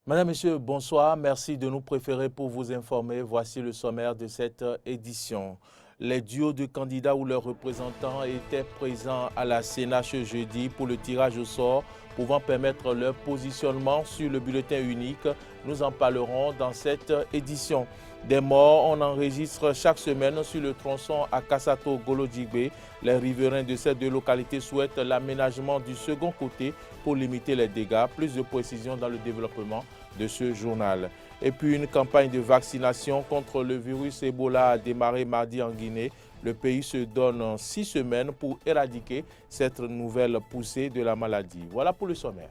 Madame, Monsieur, bonsoir. Merci de nous préférer pour vous informer. Voici le sommaire de cette édition. Les duos de candidats ou leurs représentants étaient présents à la Sénat ce jeudi pour le tirage au sort pouvant permettre leur positionnement sur le bulletin unique. Nous en parlerons dans cette édition. Des morts, on enregistre chaque semaine sur le tronçon à Kassato-Golodjigbe. Les riverains de ces deux localités souhaitent l'aménagement du second côté pour limiter les dégâts. Plus de précisions dans le développement de ce journal. Et puis une campagne de vaccination contre le virus Ebola a démarré mardi en Guinée. Le pays se donne 6 semaines pour éradiquer cette nouvelle poussée de la maladie. Voilà pour le sommaire.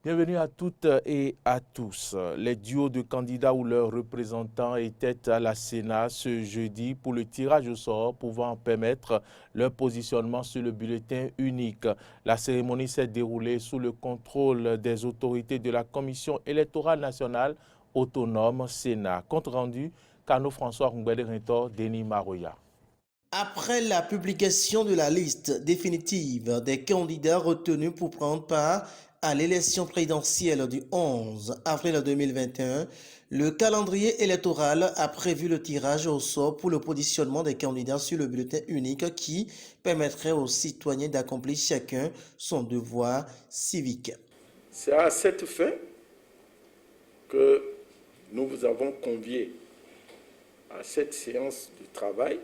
Bienvenue à toutes et à tous. Les duos de candidats ou leurs représentants étaient à la Sénat ce jeudi pour le tirage au sort pouvant permettre leur positionnement sur le bulletin unique. La cérémonie s'est déroulée sous le contrôle des autorités de la Commission électorale nationale autonome Sénat. Compte rendu, Kano François Rintor, Denis Maroya. Après la publication de la liste définitive des candidats retenus pour prendre part à l'élection présidentielle du 11 avril 2021, le calendrier électoral a prévu le tirage au sort pour le positionnement des candidats sur le bulletin unique qui permettrait aux citoyens d'accomplir chacun son devoir civique. C'est à cette fin que nous vous avons conviés à cette séance de travail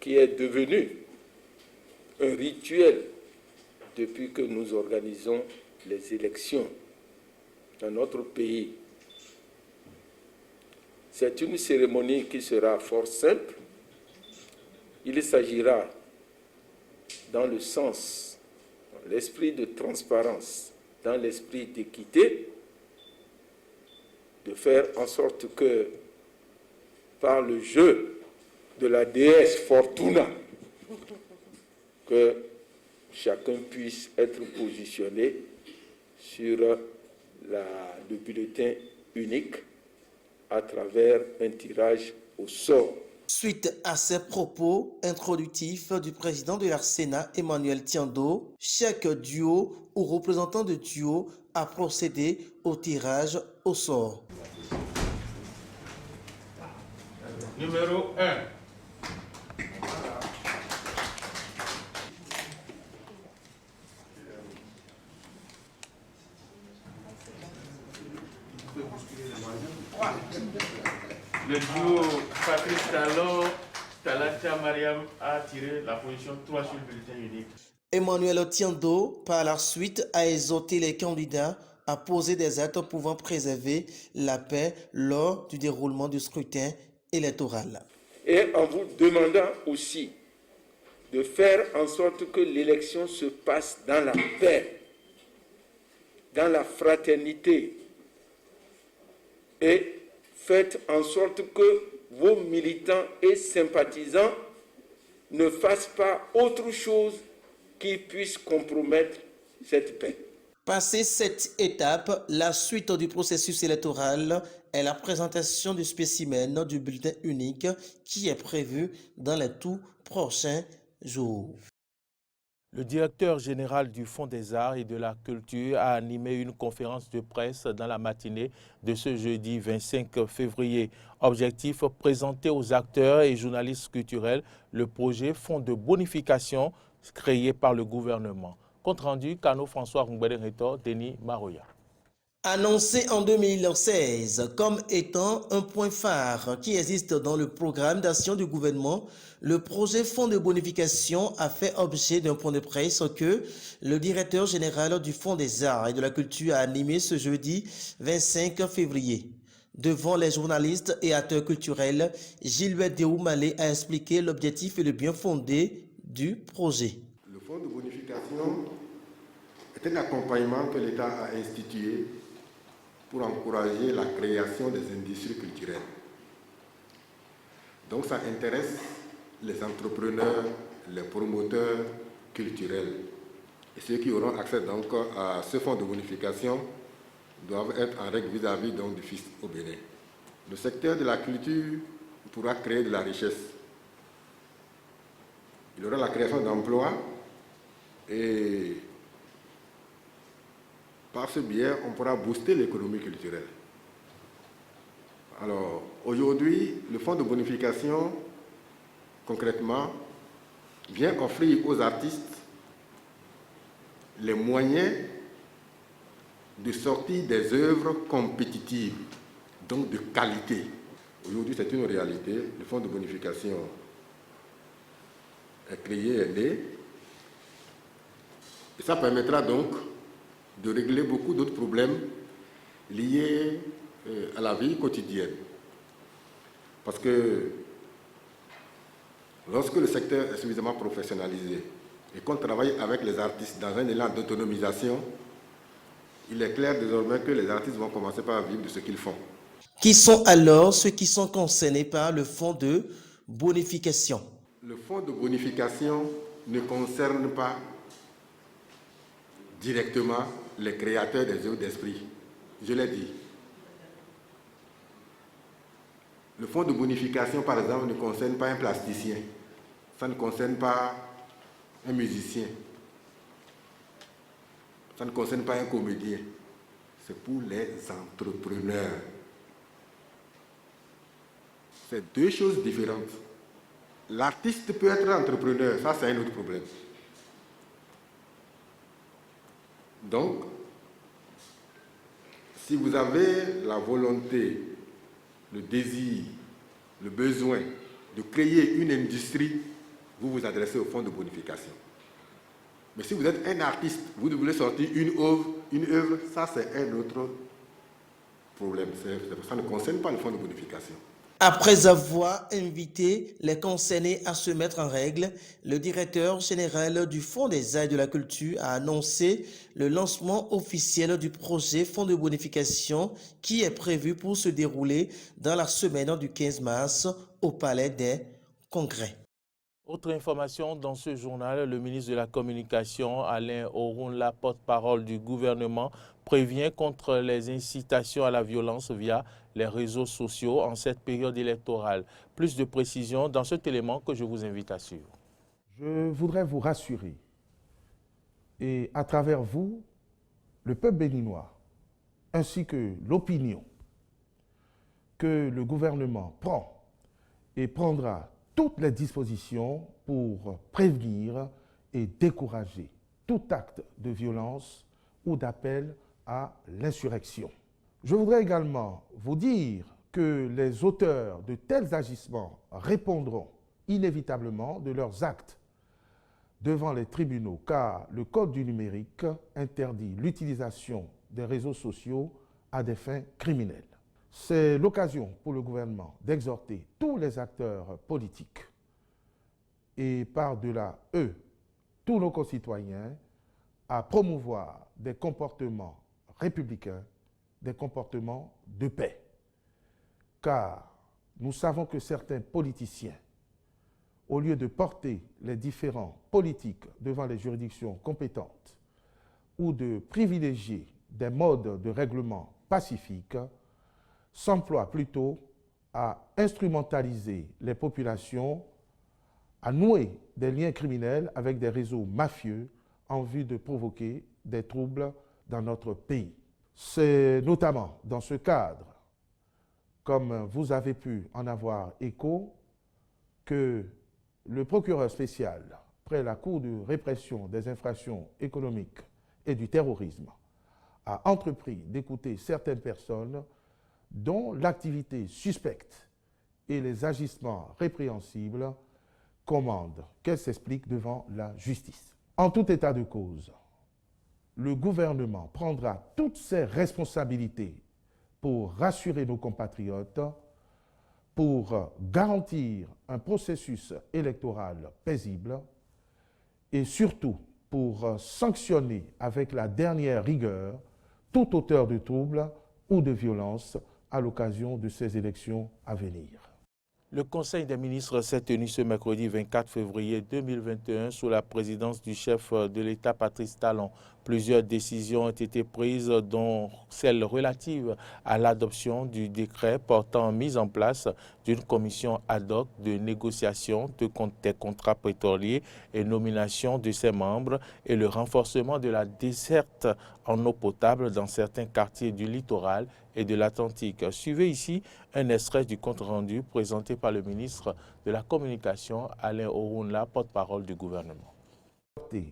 qui est devenu un rituel depuis que nous organisons les élections dans notre pays. C'est une cérémonie qui sera fort simple. Il s'agira, dans le sens, dans l'esprit de transparence, dans l'esprit d'équité, de faire en sorte que, par le jeu de la déesse Fortuna, que chacun puisse être positionné sur le bulletin unique à travers un tirage au sort. Suite à ces propos introductifs du président de l'Arsénat, Emmanuel Tiando, chaque duo ou représentant de duo a procédé au tirage au sort. Numéro 1. Le duo Patrice Talon, Talata Mariam a tiré la position 3 sur le bulletin unique. Emmanuel Tiando, par la suite, a exhorté les candidats à poser des actes pouvant préserver la paix lors du déroulement du scrutin électoral. Et en vous demandant aussi de faire en sorte que l'élection se passe dans la paix, dans la fraternité, et faites en sorte que vos militants et sympathisants ne fassent pas autre chose qui puisse compromettre cette paix. Passé cette étape, la suite du processus électoral est la présentation du spécimen du bulletin unique qui est prévu dans les tout prochains jours. Le directeur général du Fonds des Arts et de la Culture a animé une conférence de presse dans la matinée de ce jeudi 25 février. Objectif, présenter aux acteurs et journalistes culturels le projet Fonds de bonification créé par le gouvernement. Compte rendu, Kano François Ringbede-Retor, Denis Maroya. Annoncé en 2016 comme étant un point phare qui existe dans le programme d'action du gouvernement, le projet Fonds de bonification a fait objet d'un point de presse que le directeur général du Fonds des Arts et de la Culture a animé ce jeudi 25 février. Devant les journalistes et acteurs culturels, Gilbert Déoumalé a expliqué l'objectif et le bien fondé du projet. Le Fonds de bonification est un accompagnement que l'État a institué pour encourager la création des industries culturelles. Donc ça intéresse les entrepreneurs, les promoteurs culturels. Et ceux qui auront accès donc à ce fonds de bonification doivent être en règle vis-à-vis donc, du fisc au Bénin. Le secteur de la culture pourra créer de la richesse Il y aura la création d'emplois et par ce biais, on pourra booster l'économie culturelle. Alors, aujourd'hui, le fonds de bonification, concrètement, vient offrir aux artistes les moyens de sortir des œuvres compétitives, donc de qualité. Aujourd'hui, c'est une réalité. Le fonds de bonification est créé, est né. Et ça permettra donc de régler beaucoup d'autres problèmes liés à la vie quotidienne. Parce que lorsque le secteur est suffisamment professionnalisé et qu'on travaille avec les artistes dans un élan d'autonomisation, il est clair désormais que les artistes vont commencer par vivre de ce qu'ils font. Qui sont alors ceux qui sont concernés par le fonds de bonification? Le fonds de bonification ne concerne pas directement les créateurs des œuvres d'esprit. Je l'ai dit. Le fonds de bonification, par exemple, ne concerne pas un plasticien. Ça ne concerne pas un musicien. Ça ne concerne pas un comédien. C'est pour les entrepreneurs. C'est deux choses différentes. L'artiste peut être entrepreneur, ça c'est un autre problème. Donc, si vous avez la volonté, le désir, le besoin de créer une industrie, vous vous adressez au fonds de bonification. Mais si vous êtes un artiste, vous voulez sortir une œuvre, ça c'est un autre problème. Ça ne concerne pas le fonds de bonification. Après avoir invité les concernés à se mettre en règle, le directeur général du Fonds des arts et de la culture a annoncé le lancement officiel du projet Fonds de bonification qui est prévu pour se dérouler dans la semaine du 15 mars au Palais des Congrès. Autre information dans ce journal, le ministre de la Communication, Alain Orunla, porte-parole du gouvernement, prévient contre les incitations à la violence via les réseaux sociaux en cette période électorale. Plus de précisions dans cet élément que je vous invite à suivre. Je voudrais vous rassurer et à travers vous, le peuple béninois, ainsi que l'opinion, que le gouvernement prend et prendra toutes les dispositions pour prévenir et décourager tout acte de violence ou d'appel à l'insurrection. Je voudrais également vous dire que les auteurs de tels agissements répondront inévitablement de leurs actes devant les tribunaux, car le Code du numérique interdit l'utilisation des réseaux sociaux à des fins criminelles. C'est l'occasion pour le gouvernement d'exhorter tous les acteurs politiques et par-delà eux, tous nos concitoyens, à promouvoir des comportements républicains, des comportements de paix. Car nous savons que certains politiciens, au lieu de porter les différends politiques devant les juridictions compétentes ou de privilégier des modes de règlement pacifiques, s'emploient plutôt à instrumentaliser les populations, à nouer des liens criminels avec des réseaux mafieux en vue de provoquer des troubles dans notre pays. C'est notamment dans ce cadre, comme vous avez pu en avoir écho, que le procureur spécial près la Cour de répression des infractions économiques et du terrorisme a entrepris d'écouter certaines personnes dont l'activité suspecte et les agissements répréhensibles commandent qu'elles s'expliquent devant la justice. En tout état de cause, le gouvernement prendra toutes ses responsabilités pour rassurer nos compatriotes, pour garantir un processus électoral paisible et surtout pour sanctionner avec la dernière rigueur tout auteur de troubles ou de violences à l'occasion de ces élections à venir. Le Conseil des ministres s'est tenu ce mercredi 24 février 2021 sous la présidence du chef de l'État Patrice Talon. Plusieurs décisions ont été prises, dont celle relative à l'adoption du décret portant mise en place d'une commission ad hoc de négociation des contrats pétroliers et nomination de ses membres et le renforcement de la desserte en eau potable dans certains quartiers du littoral et de l'Atlantique. Suivez ici un extrait du compte-rendu présenté par le ministre de la Communication, Alain Orunla, porte-parole du gouvernement.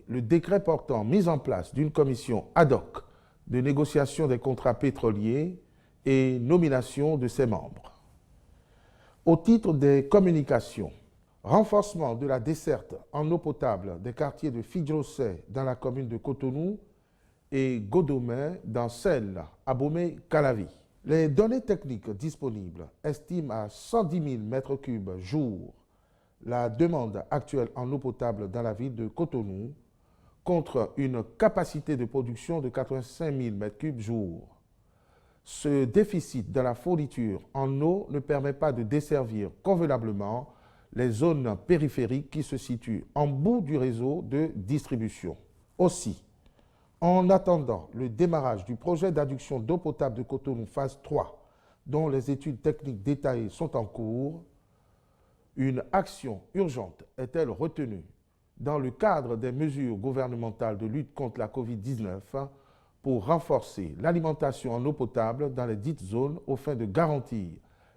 Le décret portant mise en place d'une commission ad hoc de négociation des contrats pétroliers et nomination de ses membres. Au titre des communications, renforcement de la desserte en eau potable des quartiers de Fidjosé dans la commune de Cotonou et Godomé dans celle à Abomey-Calavi. Les données techniques disponibles estiment à 110 000 mètres cubes jour la demande actuelle en eau potable dans la ville de Cotonou contre une capacité de production de 85 000 mètres cubes jour. Ce déficit de la fourniture en eau ne permet pas de desservir convenablement les zones périphériques qui se situent en bout du réseau de distribution. Aussi, en attendant le démarrage du projet d'adduction d'eau potable de Cotonou phase 3, dont les études techniques détaillées sont en cours, une action urgente est-elle retenue dans le cadre des mesures gouvernementales de lutte contre la COVID-19 pour renforcer l'alimentation en eau potable dans les dites zones aux fins de garantir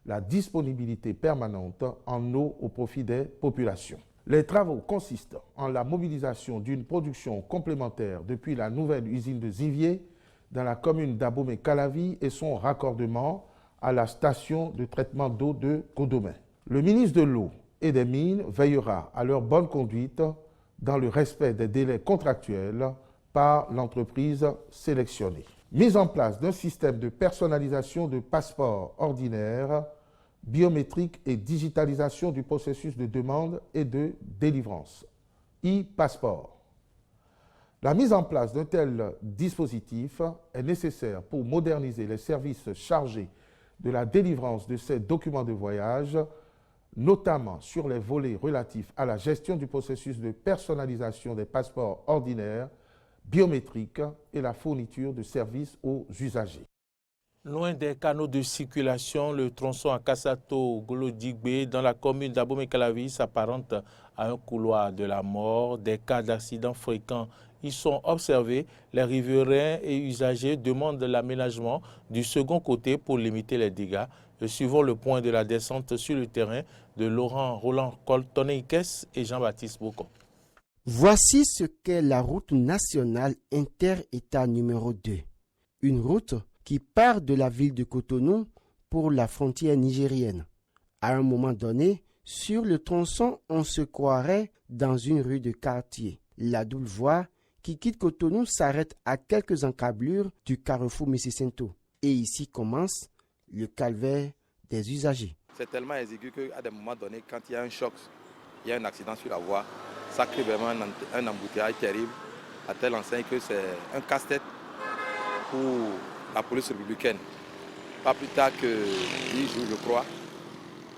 la disponibilité permanente en eau au profit des populations. Les travaux consistent en la mobilisation d'une production complémentaire depuis la nouvelle usine de Zivier dans la commune d'Abomey-Calavi et son raccordement à la station de traitement d'eau de Godomé. Le ministre de l'Eau et des Mines veillera à leur bonne conduite dans le respect des délais contractuels par l'entreprise sélectionnée. Mise en place d'un système de personnalisation de passeports ordinaires, biométrique et digitalisation du processus de demande et de délivrance. e-passeport. La mise en place d'un tel dispositif est nécessaire pour moderniser les services chargés de la délivrance de ces documents de voyage, notamment sur les volets relatifs à la gestion du processus de personnalisation des passeports ordinaires, biométriques et la fourniture de services aux usagers. Loin des canaux de circulation, le tronçon à Kassato-Golodigbe dans la commune d'Abomey-Calavi s'apparente à un couloir de la mort. Des cas d'accidents fréquents y sont observés. Les riverains et usagers demandent l'aménagement du second côté pour limiter les dégâts. Suivons le point de la descente sur le terrain de Laurent Roland Coltoneikes et Jean-Baptiste Bocon. Voici ce qu'est la route nationale inter-État numéro 2. Une route qui part de la ville de Cotonou pour la frontière nigérienne. À un moment donné, sur le tronçon, on se croirait dans une rue de quartier. La double voie qui quitte Cotonou s'arrête à quelques encablures du carrefour Mississento. Et ici commence le calvaire des usagers. C'est tellement exigu qu'à des moments donnés, quand il y a un choc, il y a un accident sur la voie, ça crée vraiment un embouteillage terrible, à telle enseigne que c'est un casse-tête pour la police républicaine. Pas plus tard que 10 jours, je crois,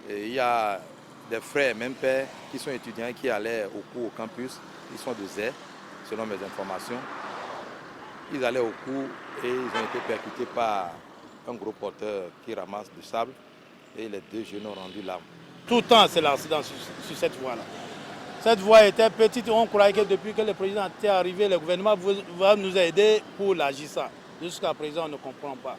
et il y a des frères, même pères, qui sont étudiants, qui allaient au cours au campus. Ils sont de Zé, selon mes informations. Ils allaient au cours et ils ont été percutés par un gros porteur qui ramasse du sable et les deux jeunes ont rendu l'âme. Tout le temps, c'est l'accident sur cette voie-là. Cette voie était petite, on croyait que depuis que le président était arrivé, le gouvernement va nous aider pour l'agir ça. Jusqu'à présent, on ne comprend pas.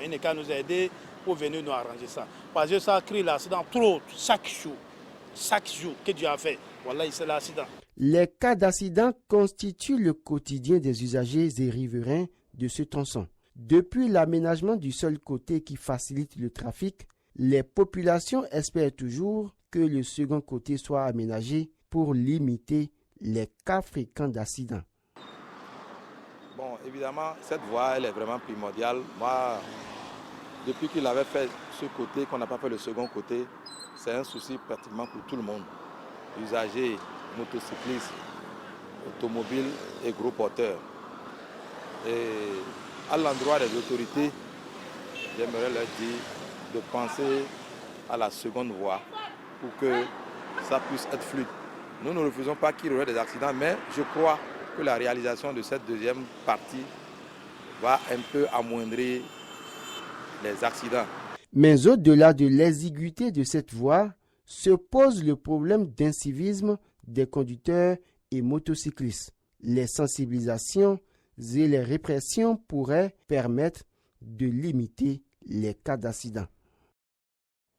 Il n'est qu'à nous aider pour venir nous arranger ça. Parce que ça crée l'accident trop, chaque jour que Dieu a fait. Voilà, c'est l'accident. Les cas d'accident constituent le quotidien des usagers et riverains de ce tronçon. Depuis l'aménagement du seul côté qui facilite le trafic, les populations espèrent toujours que le second côté soit aménagé pour limiter les cas fréquents d'accidents. Bon, évidemment, cette voie, elle est vraiment primordiale. Moi, depuis qu'il avait fait ce côté, qu'on n'a pas fait le second côté, c'est un souci pratiquement pour tout le monde. Usagers, motocyclistes, automobiles et gros porteurs. Et à l'endroit des autorités, j'aimerais leur dire de penser à la seconde voie pour que ça puisse être fluide. Nous ne refusons pas qu'il y aurait des accidents, mais je crois que la réalisation de cette deuxième partie va un peu amoindrir les accidents. Mais au-delà de l'exiguïté de cette voie, se pose le problème d'incivisme des conducteurs et motocyclistes. Les sensibilisations et les répressions pourraient permettre de limiter les cas d'accident.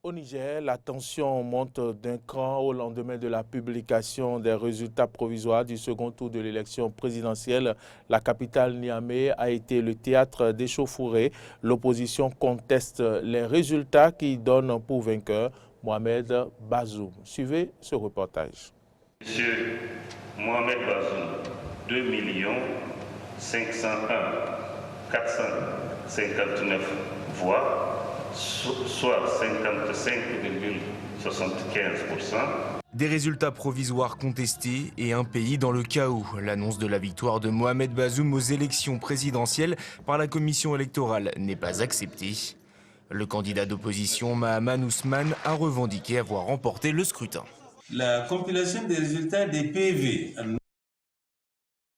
Au Niger, la tension monte d'un cran au lendemain de la publication des résultats provisoires du second tour de l'élection présidentielle. La capitale Niamey a été le théâtre d'échauffourées. L'opposition conteste les résultats qui donnent pour vainqueur Mohamed Bazoum. Suivez ce reportage. Monsieur Mohamed Bazoum, 2 501 459 voix, soit 55,75%. Des résultats provisoires contestés et un pays dans le chaos. L'annonce de la victoire de Mohamed Bazoum aux élections présidentielles par la commission électorale n'est pas acceptée. Le candidat d'opposition Mahaman Ousmane a revendiqué avoir remporté le scrutin. La compilation des résultats des PV en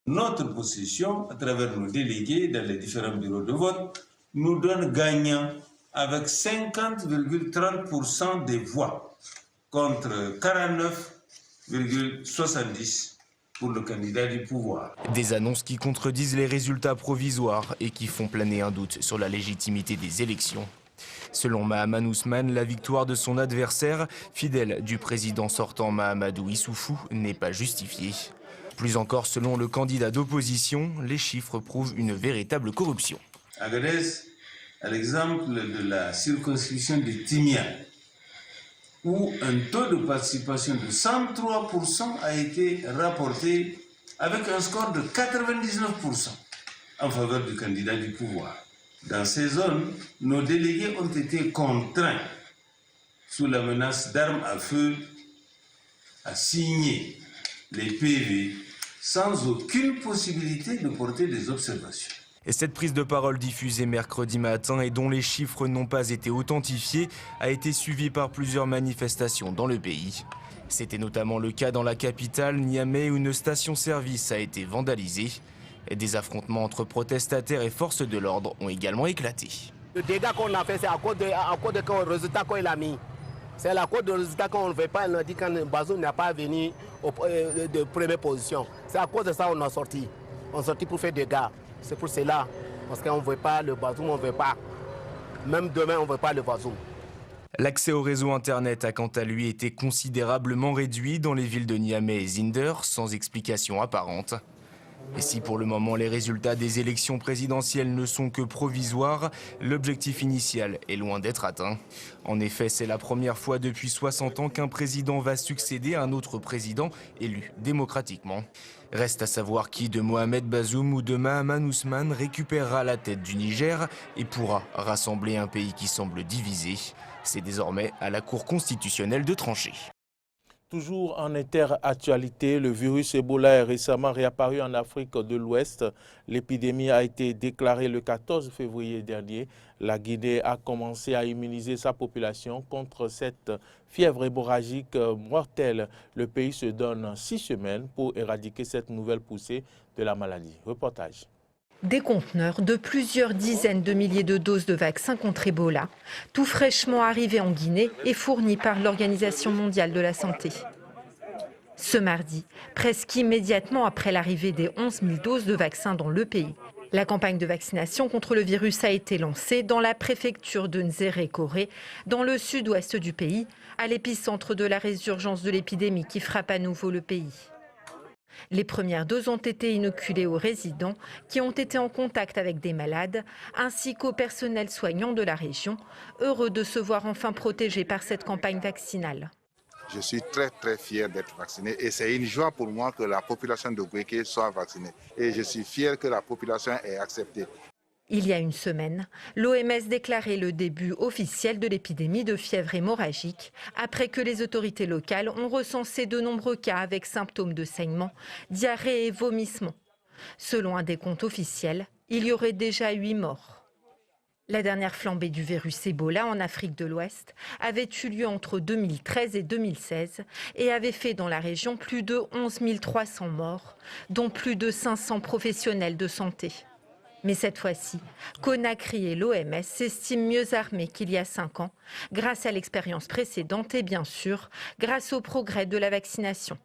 notre possession, à travers nos délégués dans les différents bureaux de vote, nous donne gagnant avec 50,30% des voix contre 49,70% pour le candidat du pouvoir. Des annonces qui contredisent les résultats provisoires et qui font planer un doute sur la légitimité des élections. Selon Mahaman Ousmane, la victoire de son adversaire, fidèle du président sortant Mahamadou Issoufou, n'est pas justifiée. Plus encore, selon le candidat d'opposition, les chiffres prouvent une véritable corruption. Agadez, à l'exemple de la circonscription de Timia, où un taux de participation de 103% a été rapporté avec un score de 99% en faveur du candidat du pouvoir. Dans ces zones, nos délégués ont été contraints, sous la menace d'armes à feu, à signer les PV sans aucune possibilité de porter des observations. Et cette prise de parole diffusée mercredi matin et dont les chiffres n'ont pas été authentifiés a été suivie par plusieurs manifestations dans le pays. C'était notamment le cas dans la capitale, Niamey, où une station-service a été vandalisée. Et des affrontements entre protestataires et forces de l'ordre ont également éclaté. Le dégât qu'on a fait, c'est à cause de résultat qu'il a mis. C'est à cause du résultat qu'on ne veut pas. On a dit quand Bazoum n'a pas venu de première position. C'est à cause de ça qu'on a sorti. On a sorti pour faire des dégâts. C'est pour cela. Parce qu'on ne veut pas le Bazoum, on ne veut pas. Même demain, on ne veut pas le Bazoum. L'accès au réseau Internet a quant à lui été considérablement réduit dans les villes de Niamey et Zinder, sans explication apparente. Et si pour le moment les résultats des élections présidentielles ne sont que provisoires, l'objectif initial est loin d'être atteint. En effet, c'est la première fois depuis 60 ans qu'un président va succéder à un autre président élu démocratiquement. Reste à savoir qui de Mohamed Bazoum ou de Mahaman Ousmane récupérera la tête du Niger et pourra rassembler un pays qui semble divisé. C'est désormais à la Cour constitutionnelle de trancher. Toujours en interactualité, le virus Ebola est récemment réapparu en Afrique de l'Ouest. L'épidémie a été déclarée le 14 février dernier. La Guinée a commencé à immuniser sa population contre cette fièvre hémorragique mortelle. Le pays se donne 6 semaines pour éradiquer cette nouvelle poussée de la maladie. Reportage. Des conteneurs de plusieurs dizaines de milliers de doses de vaccins contre Ebola, tout fraîchement arrivés en Guinée et fournis par l'Organisation mondiale de la santé. Ce mardi, presque immédiatement après l'arrivée des 11 000 doses de vaccins dans le pays, la campagne de vaccination contre le virus a été lancée dans la préfecture de Nzéré-Koré, dans le sud-ouest du pays, à l'épicentre de la résurgence de l'épidémie qui frappe à nouveau le pays. Les premières doses ont été inoculées aux résidents qui ont été en contact avec des malades, ainsi qu'au personnel soignant de la région, heureux de se voir enfin protégés par cette campagne vaccinale. Je suis très fier d'être vacciné et c'est une joie pour moi que la population de Gouéké soit vaccinée. Et je suis fier que la population ait accepté. Il y a une semaine, l'OMS déclarait le début officiel de l'épidémie de fièvre hémorragique, après que les autorités locales ont recensé de nombreux cas avec symptômes de saignement, diarrhée et vomissements. Selon un décompte officiel, il y aurait déjà 8 morts. La dernière flambée du virus Ebola en Afrique de l'Ouest avait eu lieu entre 2013 et 2016 et avait fait dans la région plus de 11 300 morts, dont plus de 500 professionnels de santé. Mais cette fois-ci, Conakry et l'OMS s'estiment mieux armés qu'il y a 5 ans, grâce à l'expérience précédente et bien sûr, grâce au progrès de la vaccination.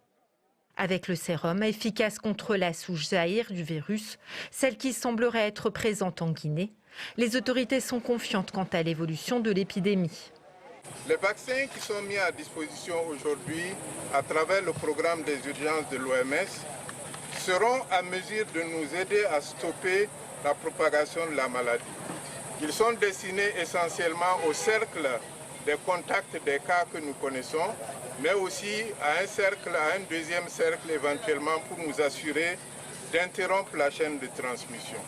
Avec le sérum efficace contre la souche Zaïre du virus, celle qui semblerait être présente en Guinée, les autorités sont confiantes quant à l'évolution de l'épidémie. Les vaccins qui sont mis à disposition aujourd'hui à travers le programme des urgences de l'OMS seront à mesure de nous aider à stopper la propagation de la maladie. Ils sont destinés essentiellement au cercle des contacts des cas que nous connaissons, mais aussi à un deuxième cercle éventuellement pour nous assurer d'interrompre la chaîne de transmission.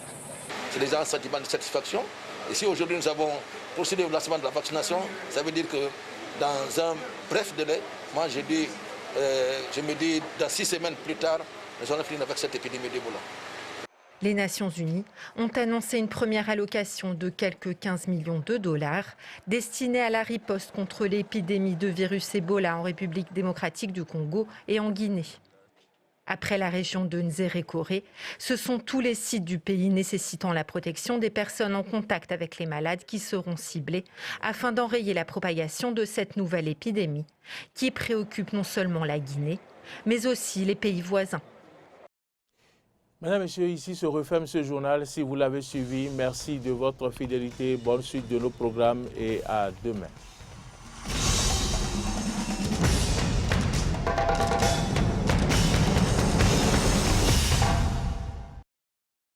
C'est déjà un sentiment de satisfaction. Et si aujourd'hui nous avons procédé au lancement de la vaccination, ça veut dire que dans un bref délai, moi je me dis dans 6 semaines plus tard, nous allons finir avec cette épidémie d'Ebola. Les Nations Unies ont annoncé une première allocation de quelques 15 millions de dollars destinée à la riposte contre l'épidémie de virus Ebola en République démocratique du Congo et en Guinée. Après la région de Nzérékoré, ce sont tous les sites du pays nécessitant la protection des personnes en contact avec les malades qui seront ciblés afin d'enrayer la propagation de cette nouvelle épidémie qui préoccupe non seulement la Guinée, mais aussi les pays voisins. Mesdames, Messieurs, ici se referme ce journal. Si vous l'avez suivi, merci de votre fidélité. Bonne suite de nos programmes et à demain.